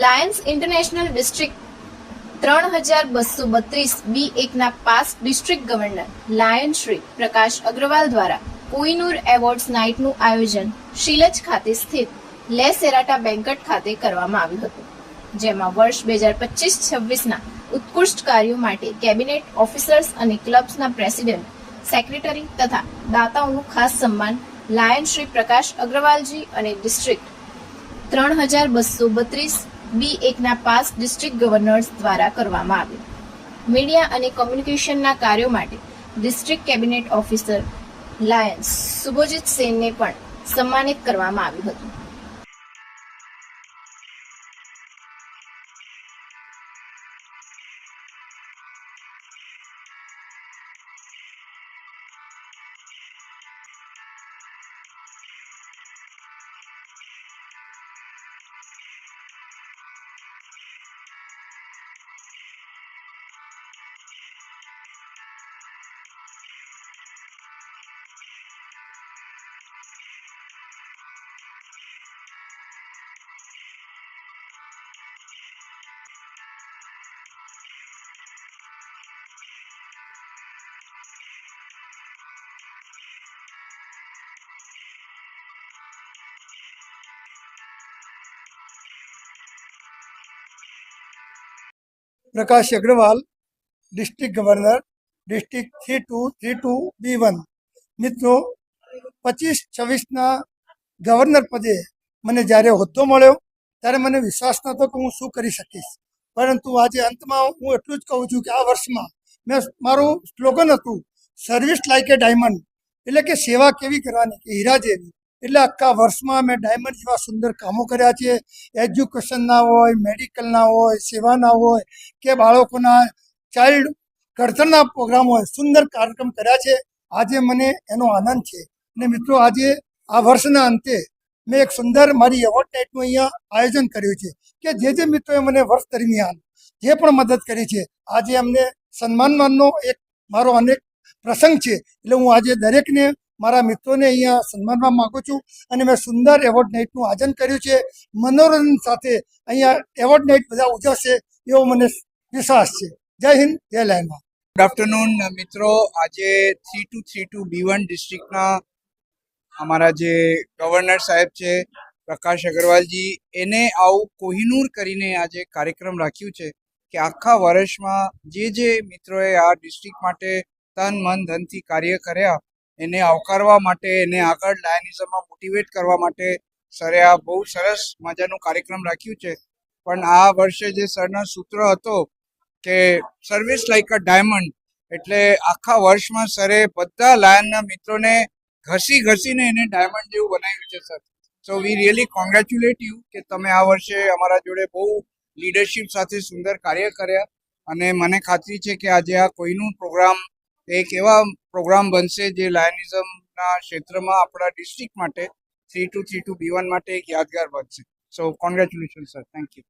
Lions international district 3232B1 past district governor lion Shri Prakash Agrawal દ્વારા Kohinoor awards નાઇટનું આયોજન શિલજ ખાતે સ્થિત લે સેરાટા બેન્કટ ખાતે કરવામાં આવ્યું હતું, જેમાં વર્ષ 2025-26ના ઉત્કૃષ્ટ કાર્યો માટે કેબિનેટ ઓફિસર્સ અને ક્લબ્સના પ્રેસિડેન્ટ, સેક્રેટરી તથા દાતાઓનું ખાસ સન્માન લાયન શ્રી પ્રકાશ અગ્રવાલજી અને district 3232B1 past district governors દ્વારા કરવામાં આવ્યું. મીડિયા અને કોમ્યુનિકેશનના કાર્યો માટે district cabinet officer lions Subhojit સેનને પણ સન્માનિત કરવામાં આવ્યું હતું. Prakash Agrawal district governor district 3232B1 मित्रों 25-26 गवर्नर पदे मैंने जयरे होद्दो मळ्यो त्यारे मने विश्वास नतो कि हूँ शू करी सकीश, परंतु आज अंत में हूँ एटलुं ज कहूँ छूं कि आ वर्ष में मैं मारू स्लोगन हतुं सर्विस लाइक ए डायमंड, एटले के सेवा केवी करवानी के हीरा जेवी. એટલે આખા વર્ષમાં મેં ડાયમંડ જેવા સુંદર કામો કર્યા છે. એજ્યુકેશનના હોય, મેડિકલના હોય, સેવાના હોય કે બાળકોના ચાઇલ્ડ ઘડતરના પ્રોગ્રામ હોય, સુંદર કાર્યક્રમ કર્યા છે. આજે મને એનો આનંદ છે. અને મિત્રો આજે આ વર્ષના અંતે મેં એક સુંદર મારી એવોર્ડ નાઇટનું અહીંયા આયોજન કર્યું છે કે જે મિત્રોએ મને વર્ષ દરમિયાન જે પણ મદદ કરી છે આજે અમને સન્માનનો એક મારો અનેક પ્રસંગ છે. એટલે હું આજે દરેકને મારા મિત્રોને અહીંયા સન્માનવા માગું છું અને મેં સુંદર એવોર્ડ નાઇટનું આયોજન કર્યું છે. મનોરંજન સાથે અહીંયા એવોર્ડ નાઇટ બધા ઉજવશે એવો મને વિશ્વાસ છે. જય હિન્દ, જય લાયનમાં. ગુડ આફ્ટરનૂન મિત્રો. આજે 3232B1 ડિસ્ટ્રિક્ટના અમારા જે ગવર્નર સાહેબ છે પ્રકાશ અગ્રવાલજી, એને આવું કોહિનૂર કરીને આજે કાર્યક્રમ રાખ્યું છે કે આખા વર્ષમાં જે મિત્રોએ આ ડિસ્ટ્રિક્ટ માટે તન મન ધનથી કાર્ય કર્યા એને આવકારવા માટે, એને આગળ લાયનિઝમમાં મોટિવેટ કરવા માટે સરે આ બહુ સરસ મજાનું કાર્યક્રમ રાખ્યું છે. પણ આ વર્ષે જે સરનો સૂત્ર હતો કે સર્વિસ લાઇક અ ડાયમંડ, એટલે આખા વર્ષમાં સરે બધા લાયનના મિત્રોને ઘસીને એને ડાયમંડ જેવું બનાવ્યું છે sir. So we really congratulate you કે તમે આ વર્ષે અમારા જોડે બહુ લીડરશિપ સાથે સુંદર કાર્ય કર્યા. અને મને ખાતરી છે કે આજે આ કોઈનું પ્રોગ્રામ એક એવા પ્રોગ્રામ બનશે જે લાયનિઝમના ક્ષેત્રમાં આપણા ડિસ્ટ્રિક્ટ માટે 3232B1 માટે એક યાદગાર બનશે. સો કોંગ્રેચ્યુલેશન સર, થેન્ક યુ.